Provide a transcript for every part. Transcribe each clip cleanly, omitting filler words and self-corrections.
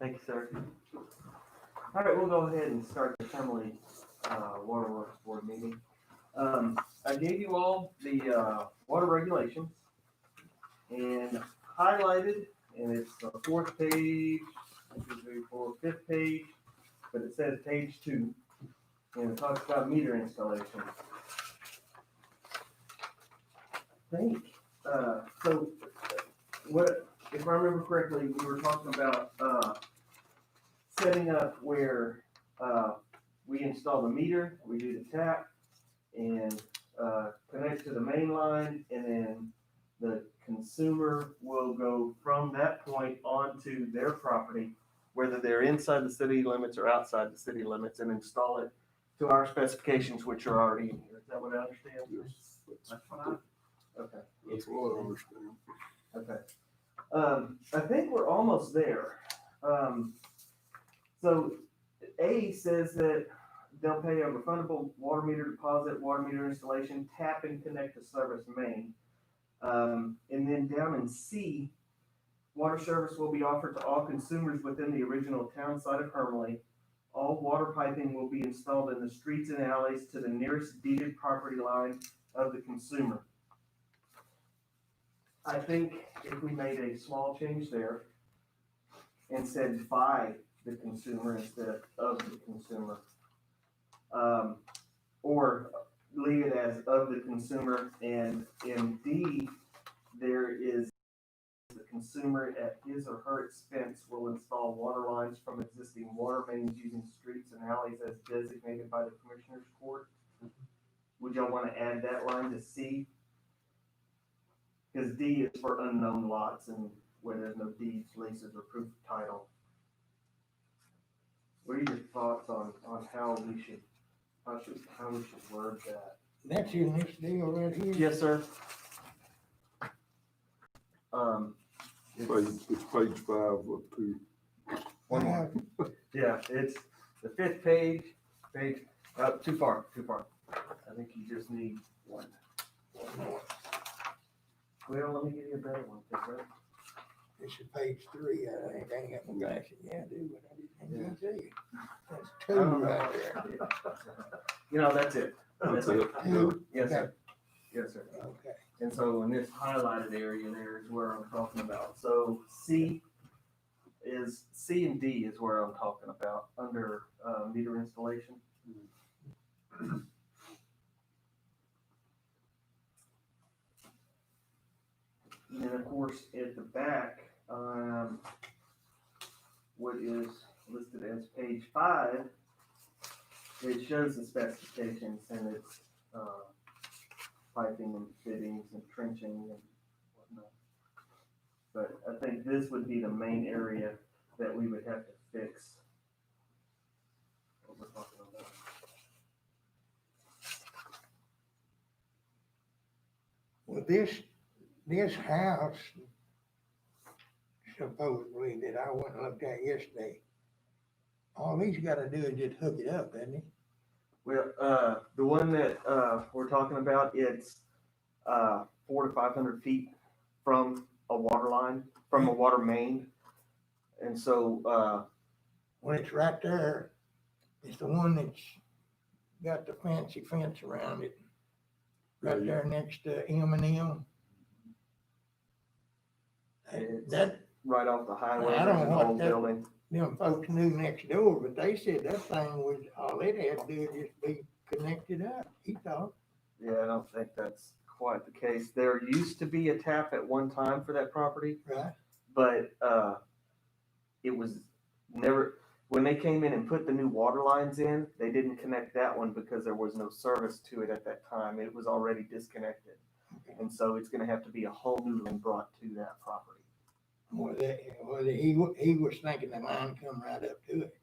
Thank you, sir. All right, we'll go ahead and start the Hermleigh Waterworks Board meeting. I gave you all the water regulations and highlighted, and it's the fourth page, 1, 2, 3, 4, fifth page, but it says page 2, and it talks about meter installation. I think, so what, if I remember correctly, we were talking about setting up where we install the meter, we do the tap, and connect to the main line, and then the consumer will go from that point onto their property, whether they're inside the city limits or outside the city limits, and install it to our specifications, which are already in here. Is that what I understand? Yes, That's fine. Okay. that's what I understand. Okay. I think we're almost there. So A says that they'll pay a refundable water meter deposit, water meter installation, tap and connect to service main. And then down in C, water service will be offered to all consumers within the original town site of Hermleigh. All water piping will be installed in the streets and alleys to the nearest deeded property line of the consumer. I think if we made a small change there and said by the consumer instead of the consumer, or leave it as of the consumer, and in D, there is the consumer at his or her expense will install water lines from existing water mains using streets and alleys as designated by the Commissioner's Court. Would y'all want to add that line to C? Because D is for unknown lots and where there's no deeds, leases, or proof of title. What are your thoughts on how we should word that? That's in this deal right here? Yes, sir. It's page 5 of 2. One more. Yeah, it's the fifth page, too far. I think you just need one. Well, let me give you a better one, right? This is page 3. I ain't got my glasses. Yeah, I do, but I didn't see it. That's 2 right there. You know, that's it. That's it. Yes, sir. Yes, sir. Okay. And so in this highlighted area there is where I'm talking about. So C and D is where I'm talking about under meter installation. And then of course at the back, what is listed as page 5, it shows the specifications and it's piping and fittings and trenching and whatnot. But I think this would be the main area that we would have to fix what we're talking about. Well, this house, supposedly, that I went and looked at yesterday, all he's gotta do is just hook it up, doesn't he? Well, the one that we're talking about, it's 400 to 500 feet from a water line, from a water main. And so, When it's right there, it's the one that's got the fancy fence around it, right there next to M&M. it's That, right off the highway, I there's don't an want old that- building. them folks knew next door, but they said that thing was, all it had to do is just be connected up, he thought. Yeah, I don't think that's quite the case. There used to be a tap at one time for that property, Right. but it was never, when they came in and put the new water lines in, they didn't connect that one because there was no service to it at that time. It was already disconnected. Okay. And so it's gonna have to be a whole new line brought to that property. He was thinking the line come right up to it.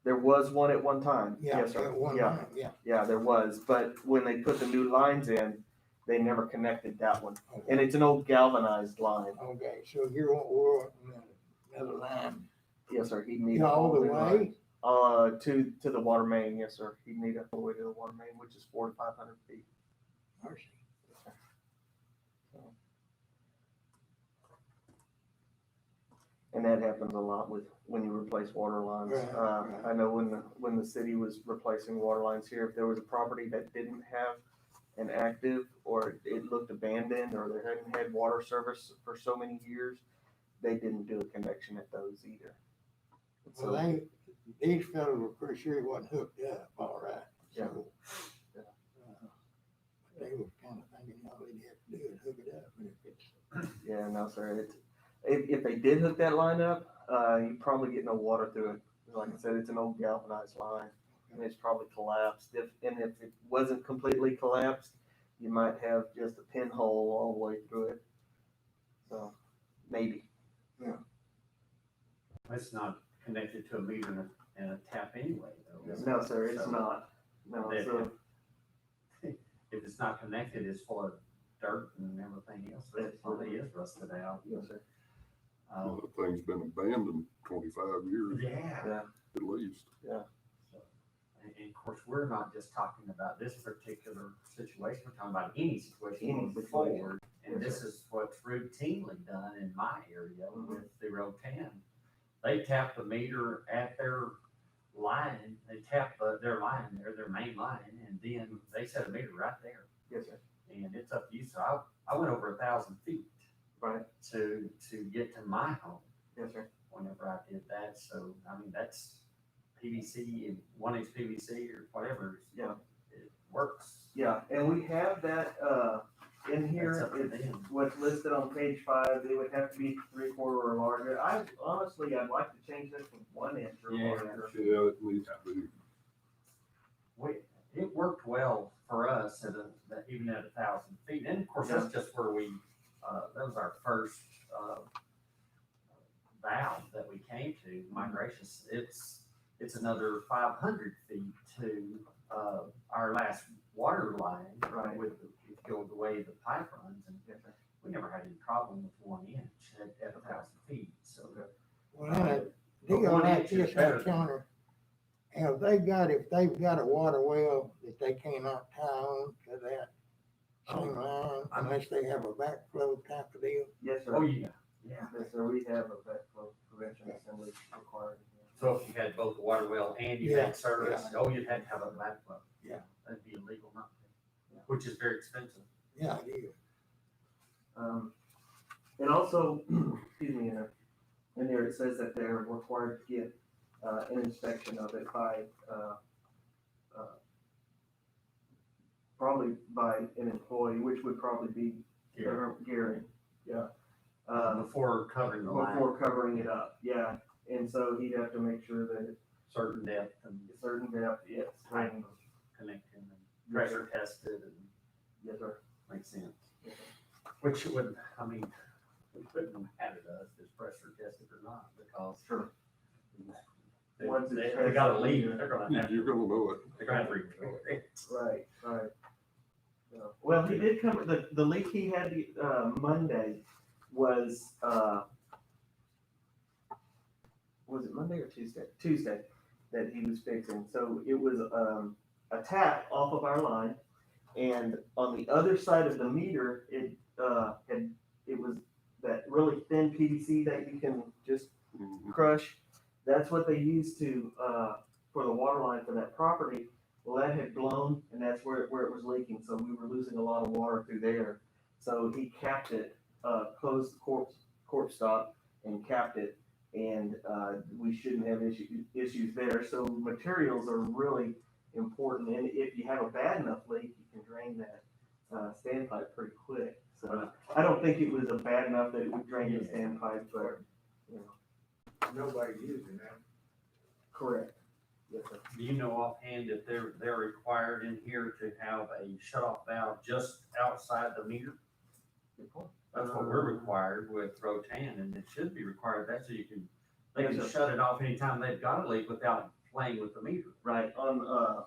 There was one at one time. Yeah, Yes, sir. at one Yeah, time, yeah. yeah, there was. But when they put the new lines in, they never connected that one. And it's an old galvanized line. Okay, so you're on another line. Yes, sir. He'd need a All whole the new way? line. To the water main. Yes, sir. He'd need it all the way to the water main, which is 400 to 500 feet. Mercy. And that happens a lot when you replace water lines. Right, right. I know when the city was replacing water lines here, if there was a property that didn't have an active, or it looked abandoned, or they hadn't had water service for so many years, they didn't do a connection at those either. Well, these fellows were pretty sure it wasn't hooked up, all right. Yeah. So, Yeah. They were kind of thinking all they'd have to do is hook it up, but if it's, Yeah, no, sir, if they did hook that line up, you probably get no water through it. Like I said, it's an old galvanized line, and it's probably collapsed. If it wasn't completely collapsed, you might have just a pinhole all the way through it. So, maybe. It's not connected to a meter and a tap anyway, though. is it? No, sir, it's So, not. No, If- so, If it's not connected, it's full of dirt and everything else. It probably is rusted out. yes, sir. Um, That thing's been abandoned 25 years Yeah. Yeah. at least. So, and of course, we're not just talking about this particular situation, we're talking about any situation Any moving situation. forward. And Yes, this is what's routinely done in my area with the road 10. They tap the meter at their line, they tap their line, their main line, and then they set a meter right there. Yes, sir. And it's up to you. So I went over 1,000 feet Right. to get to my home Yes, sir. whenever I did that. So, I mean, that's PVC and 1-inch PVC or whatever. Yeah. It works. Yeah, and we have that, in That's here, up to it's them. what's listed on page 5, it would have to be 3/4 or larger. I'd like to change this from 1 inch or Yeah. larger. Yeah, it needs to be. It worked well for us even at 1,000 feet. And of course, that's just where that was our first, valve that we came to. My gracious, it's another 500 feet to, our last water line. Right. If you go the way the pipe runs, and Yes, sir. we never had any problem with 1 inch at 1,000 feet, so. well, then a But deal 1 like inch is this, better I than- counter, if they've got a water well that they cannot tie on to that same line unless they have a backflow type of deal. Yes, Oh, sir. yeah, yeah. Yes, sir, we have a backflow prevention assembly required. So if you had both the water well and you Yeah, had service, yeah. oh, you'd have to have a backflow. Yeah. That'd be illegal not to, Yeah. which is very expensive. Yeah, it is. And also, excuse me, in there it says that they're required to get, an inspection of it by, probably by an employee, which would probably be Gary, yeah. Before covering the line, Before covering it up, yeah, and so he'd have to make sure that it's certain depth and a certain depth, yes, Right. and, connecting and pressure tested and yes, sir. makes sense. Yes, sir. Which would, I mean, it wouldn't matter to us if it's pressure tested or not, because Sure. they, Once it's they gotta tested, leave, they're gonna have You're to, gonna know it. they're gonna have to repair it. Right, right. So, well, he did come, the leak he had, Monday was it Monday or Tuesday? Tuesday, that he was fixing. So it was, a tap off of our line, and on the other side of the meter, it was that really thin PVC that you can just Mhm. crush. That's what they used to, for the water line for that property. Well, that had blown, and that's where it was leaking, so we were losing a lot of water through there. So he capped it, closed the corp stop and capped it, and, we shouldn't have issues there. So materials are really important, and if you have a bad enough leak, you can drain that, standpipe pretty quick. So I don't think it was a bad enough that it would drain the standpipe, but, you know, Nobody's using that. correct. Yes, sir. Do you know offhand if they're required in here to have a shut-off valve just outside the meter? Good point. That's what we're required with Rotan, and it should be required, that so they Yes, can sir. shut it off anytime they've got a leak without playing with the meter. Right, on,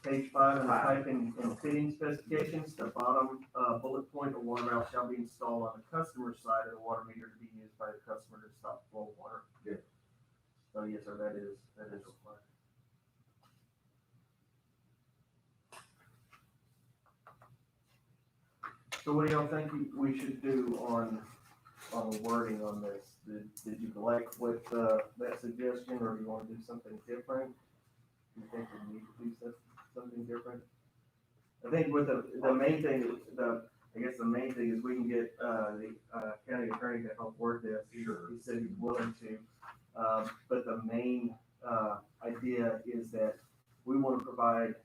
page 5 in the piping and fitting specifications, the bottom, bullet point, a water valve shall be installed on the customer's side of the water meter to be used by the customer to stop flow of water. Good. So yes, sir, that is required. So what do y'all think we should do on on wording on this. Did you like what, that suggestion, or do you wanna do something different? Do you think we need to do something different? I think with the main thing, I guess the main thing is we can get, the, county attorney to help word this. Sure. He said he's willing to, but the main, idea is that we wanna provide,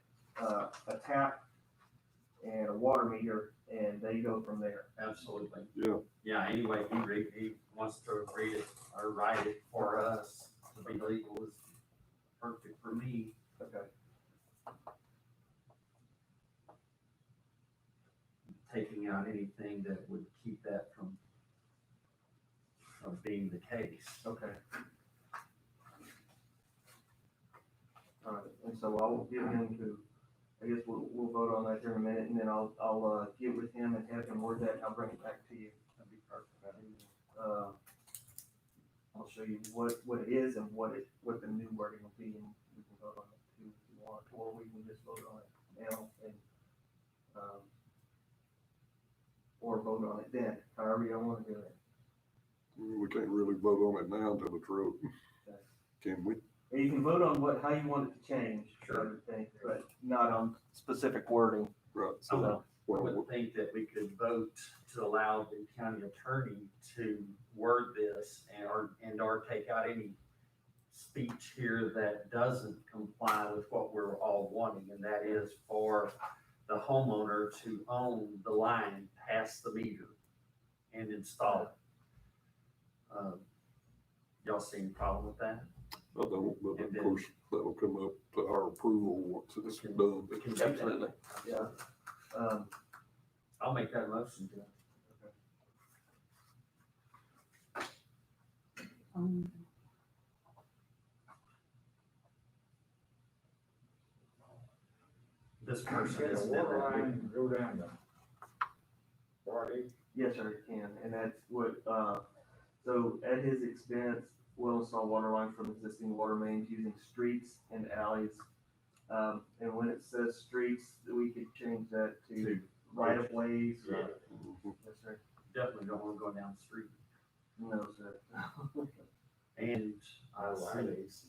a tap and a water meter, and they go from there. Absolutely. Yeah. Yeah, anyway, he wants to read it or write it for us to be legal is perfect for me. Okay. Taking out anything that would keep that from being the case. Okay. Alright, and so I'll give him to, I guess we'll vote on that here in a minute, and then I'll get with him and have him word that, and I'll bring it back to you. That'd be perfect. I'll show you what it is and what the new wording will be, and we can vote on it too if you want, or we can just vote on it now and, or vote on it then, however you wanna do it. We can't really vote on it now until it's wrote. Okay. Can we? And you can vote on how you want it to change, I would think, but not on specific wording. Right. I So, would, I well, would think that we could vote to allow the county attorney to word this and or take out any speech here that doesn't comply with what we're all wanting, and that is for the homeowner to own the line past the meter and install it. Y'all see any problem with that? I don't, but And of then- course, that'll come up to our approval once it's done. We can do that. Absolutely. Yeah. I'll make that motion, Jeff. This person Get a is water never. line and go down the forty. Yes, sir, it can, and that's what, so at his expense, we'll install water lines from existing water mains using streets and alleys. And when it says streets, we could change that to right of ways. Yeah. Mhm. Yes, sir. Definitely don't wanna go down the street. No, sir. And, Alleys.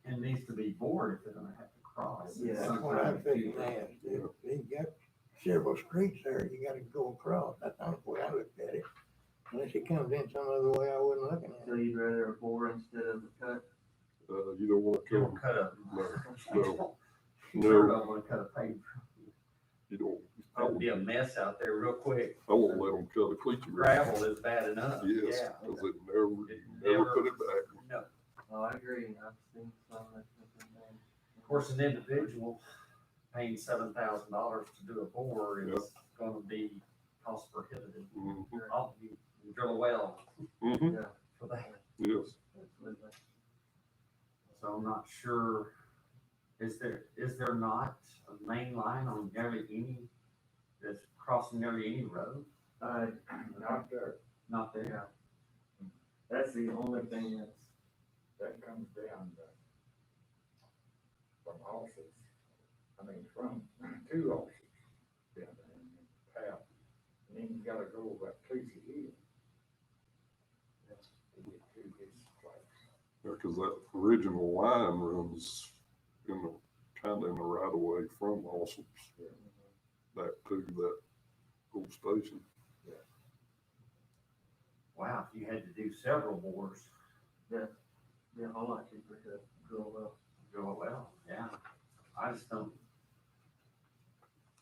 it needs to be bored if they're gonna have to cross. Yeah. That's what I figured last, if you got several streets there, you gotta go across, that's the way I looked at it. Unless it comes in some other way I wasn't looking at So it. you'd rather a bore instead of a cut? You don't wanna You don't come, cut a. no, You no. sure don't wanna cut a paper. you don't, It'll be a mess out there real quick. I won't let them cut a cleat. Gravel is bad enough. Yes, Yeah. cause it never, It never never- put it back. No. Oh, I agree, I've seen some that's different things. Of course, an individual paying $7,000 to do a bore Yep. is gonna be cost prohibitive. Mhm. You drill a well Mhm. Yeah, for that. Yes, absolutely. So I'm not sure, is there not a main line on nearly any, that's crossing nearly any road? Not there, Not there. Yeah. That's the only thing that comes down from Alsip. I mean, from two Alsip down there in the path. And then you gotta go about Casey Hill. To get to his place. yeah, cause that original line runs in the, kinda in the right of way from Allsup's back to that old station. Wow, if you had to do several bores, yeah, a whole lot cheaper to drill a well. go well, yeah. I just don't.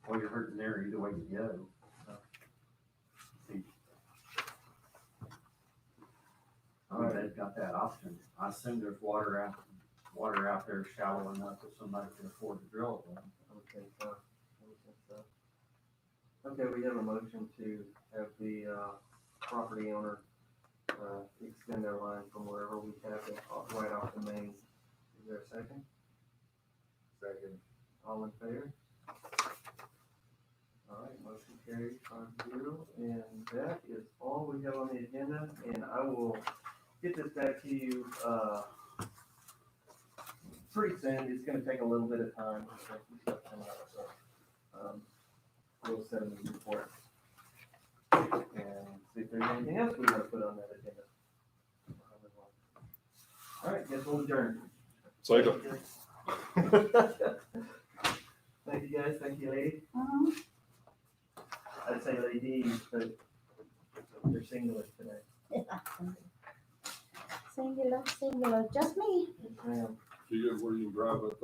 Well, you're hurting there either way you go. See. Oh, they've got that option. I assume there's water out there shallow enough that somebody can afford to drill it. Okay, so, okay, we have a motion to have the, property owner, extend their line from wherever we have it, right off the main. Is there a second? Second. All in favor? All right, motion carries 5-0, and that is all we have on the agenda, and I will get this back to you, pretty soon. It's gonna take a little bit of time, to make some stuff come out, so, we'll send them the report. and see if there's anything else we want to put on that agenda. All right, guess we'll adjourn. Second. Thank you guys, thank you lady. I'd say ladies, but they're singular today. Singular, singular, just me. Yes, ma'am. You get where you can drive that